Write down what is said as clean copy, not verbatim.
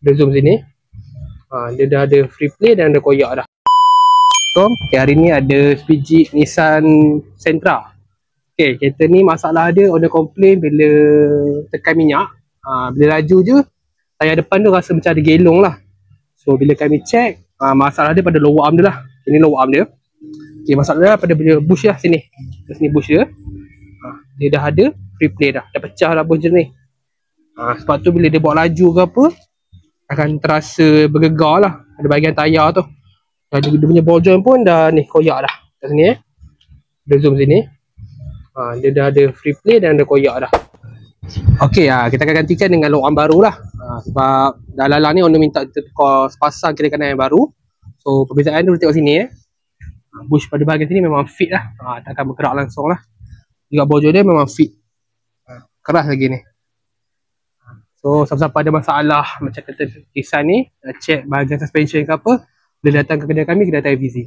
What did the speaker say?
Dia zoom sini. Dia dah ada free play dan ada koyak dah. So, hari ni ada Speedjig Nissan Sentra. Kereta ni masalah dia, owner komplain bila tekan minyak, bila laju je tayar depan tu rasa macam ada gelong lah. So bila kami check, masalah dia pada lower arm dia lah. Ini lower arm dia. Masalah dia pada bush lah sini. Sini bush dia. Dia dah ada free play dah pecah lah bush dia ni. Sebab tu bila dia bawa laju ke apa, akan terasa bergegar lah. Ada bahagian tayar tu. Dia punya ball joint pun dah ni koyak dah. Kat sini Dia zoom sini. Dia dah ada free play dan ada koyak dah. Kita akan gantikan dengan low arm baru lah. Sebab dah lalang ni owner minta kita tukar sepasang kiri kanan yang baru. So perbezaan tu tengok sini bush pada bahagian sini memang fit lah. Takkan bergerak langsung lah. Juga bojol dia memang fit. Keras lagi ni. So siapa-siapa ada masalah macam kata Nissan ni, check bahagian suspension ke apa, boleh datang ke kedai kami, kedai TVZ.